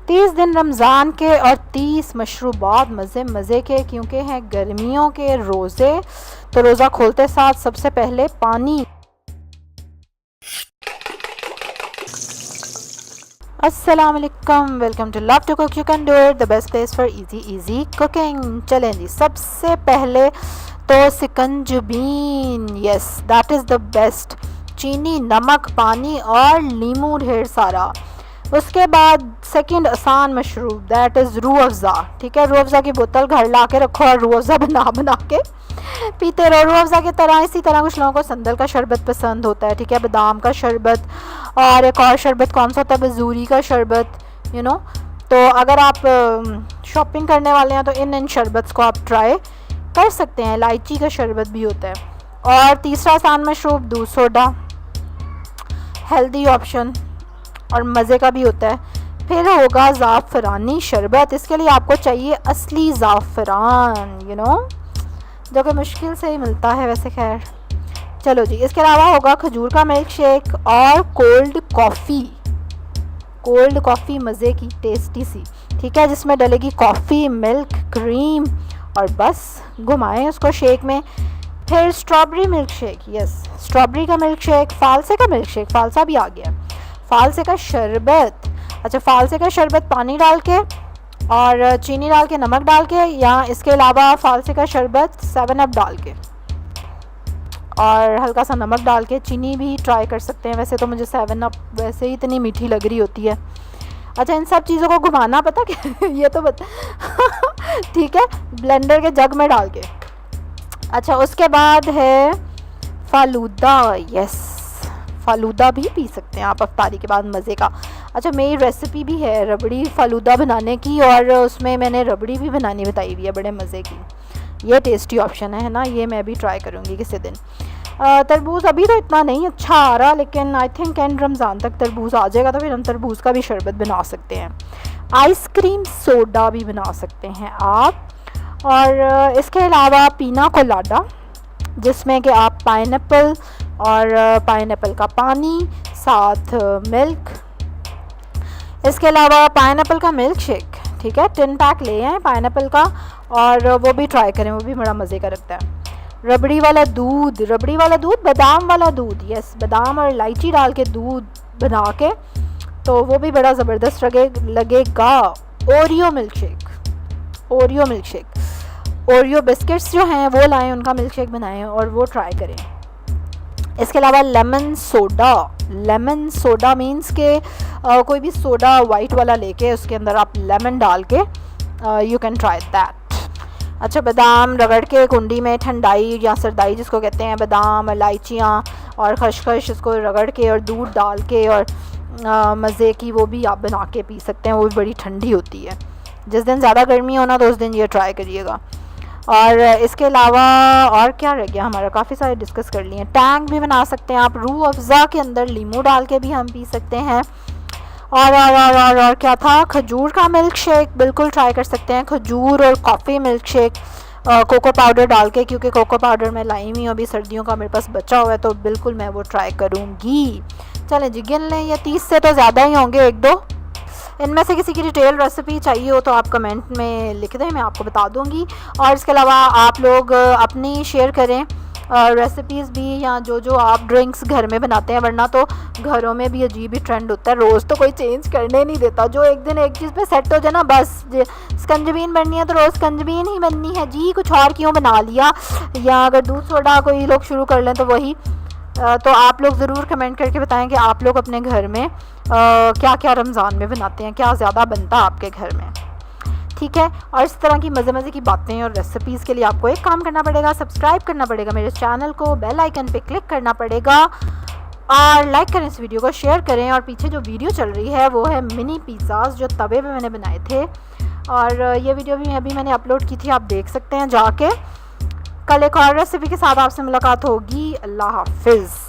30 दिन रमज़ान के और 30 मशरूबात मज़े मज़े के, क्योंकि हैं गर्मियों के रोज़े। तो रोज़ा खोलते साथ सबसे पहले पानी। अस्सलाम वालेकुम, welcome to love to cook you can do it, the best place for easy cooking. चलें जी, सबसे पहले तो सिकंजबीन, yes that is the best. चीनी, नमक, पानी और नींबू ढेर सारा। उसके बाद सेकंड आसान मशरूब दैट इज़ रूह अफ़ज़ा। ठीक है, रूह अफ़ज़ा की बोतल घर ला के रखो और रूह अफ़ज़ा बना के पीते रहो। रूह अफ़ज़ा की तरह इसी तरह कुछ लोगों को संदल का शरबत पसंद होता है, ठीक है, बादाम का शरबत, और एक और शरबत कौन सा होता है, बजूरी का शरबत, यू नो। तो अगर आप शॉपिंग करने वाले हैं तो इन शरबत को आप ट्राई कर सकते हैं। इलायची का शरबत भी होता है। और तीसरा आसान मशरूब दूध सोडा, हेल्दी ऑप्शन और मज़े का भी होता है। फिर होगा ज़ाफ़रानी शरबत। इसके लिए आपको चाहिए असली ज़ाफ़रान, यू नो, जो कि मुश्किल से ही मिलता है वैसे। खैर चलो जी, इसके अलावा होगा खजूर का मिल्क शेक और कोल्ड कॉफ़ी मज़े की, टेस्टी सी, ठीक है, जिसमें डलेगी कॉफ़ी, मिल्क, क्रीम और बस घुमाएं उसको शेक में। फिर strawberry milk shake, yes strawberry का मिल्क शेक, फालसे का मिल्क शेक, फालसा भी आ गया, फालसे का शरबत। अच्छा, फालसे का शरबत पानी डाल के और चीनी डाल के, नमक डाल के, या इसके अलावा फालसे का शरबत 7 अप डाल के और हल्का सा नमक डाल के, चीनी भी ट्राई कर सकते हैं। वैसे तो मुझे 7 अप वैसे ही इतनी मीठी लग रही होती है। अच्छा, इन सब चीज़ों को घुमाना पता क्या ये तो बता ठीक है, ब्लेंडर के जग में डाल के। अच्छा, उसके बाद है फालूदा, यस फालूदा भी पी सकते हैं आप अफ्तारी के बाद, मज़े का। अच्छा, मेरी रेसिपी भी है रबड़ी फालूदा बनाने की, और उसमें मैंने रबड़ी भी बनानी बताई हुई है बड़े मज़े की। ये टेस्टी ऑप्शन है ना, ये मैं भी ट्राई करूँगी किसी दिन। तरबूज़ अभी तो इतना नहीं अच्छा आ रहा, लेकिन आई थिंक एंड रमज़ान तक तरबूज़ आ जाएगा, तो फिर हम तरबूज़ का भी शरबत बना सकते हैं। आइसक्रीम सोडा भी बना सकते हैं आप। और इसके अलावा पीना कोलाडा, जिसमें कि आप पाइनएप्पल और पाइनएप्पल का पानी, साथ मिल्क। इसके अलावा पाइनएप्पल का मिल्क शेक, ठीक है, 10 पैक ले आए पाइनएप्पल का, और वो भी ट्राई करें, वो भी बड़ा मज़े का लगता है। रबड़ी वाला दूध, बादाम वाला दूध, यस बादाम और इलायची डाल के दूध बना के, तो वो भी बड़ा ज़बरदस्त लगेगा। Oreo milk shake, Oreo biscuits जो हैं वो लाएं, उनका मिल्क शेक बनाएं और वो ट्राई करें। इसके अलावा लेमन सोडा मीन्स के कोई भी सोडा वाइट वाला लेके उसके अंदर आप लेमन डाल के यू कैन ट्राई दैट। अच्छा, बादाम रगड़ के कुंडी में, ठंडाई या सरदाई जिसको कहते हैं, बादाम, इलायचियाँ और खसखस, इसको रगड़ के और दूध डाल के और मज़े की वो भी आप बना के पी सकते हैं, वो भी बड़ी ठंडी होती है। जिस दिन ज़्यादा गर्मी हो ना तो उस दिन ये ट्राई करिएगा। और इसके अलावा और क्या रह गया हमारा, काफ़ी सारे डिस्कस कर लिए। टैंग भी बना सकते हैं आप, रूह अफ़ज़ा के अंदर नींबू डाल के भी हम पी सकते हैं। और क्या था, खजूर का मिल्क शेक बिल्कुल ट्राई कर सकते हैं, खजूर और coffee milk shake cocoa powder डाल के, क्योंकि कोको पाउडर मैं लाई हुई हूँ अभी, सर्दियों का मेरे पास बचा हुआ है, तो बिल्कुल मैं वो ट्राई करूँगी। चलें जी, गिन लें, ये 30 से तो ज़्यादा ही होंगे, 1-2। इनमें से किसी की डिटेल रेसिपी चाहिए हो तो आप कमेंट में लिख दें, मैं आपको बता दूंगी। और इसके अलावा आप लोग अपनी शेयर करें रेसिपीज़ भी, या जो आप ड्रिंक्स घर में बनाते हैं, वरना तो घरों में भी अजीब ही ट्रेंड होता है, रोज़ तो कोई चेंज करने नहीं देता। जो एक दिन एक चीज़ पे सेट हो जाए ना, बस स्कंजबीन बननी है तो रोज़ स्कंजबीन ही बननी है जी, कुछ और क्यों बना लिया। या अगर दूध सोडा कोई लोग शुरू कर लें तो वही। तो आप लोग ज़रूर कमेंट करके बताएं कि आप लोग अपने घर में क्या क्या रमज़ान में बनाते हैं, क्या ज़्यादा बनता है आपके घर में, ठीक है। और इस तरह की मज़े की बातें और रेसिपीज़ के लिए आपको एक काम करना पड़ेगा, सब्सक्राइब करना पड़ेगा मेरे चैनल को, बेल आइकन पे क्लिक करना पड़ेगा, और लाइक करें इस वीडियो को, शेयर करें। और पीछे जो वीडियो चल रही है वो है मिनी पिज़्ज़ाज़ जो तवे पे मैंने बनाए थे, और ये वीडियो भी अभी मैंने अपलोड की थी, आप देख सकते हैं जाके। कल एक और रेसिपी के साथ आपसे मुलाकात होगी। अल्लाह हाफिज़।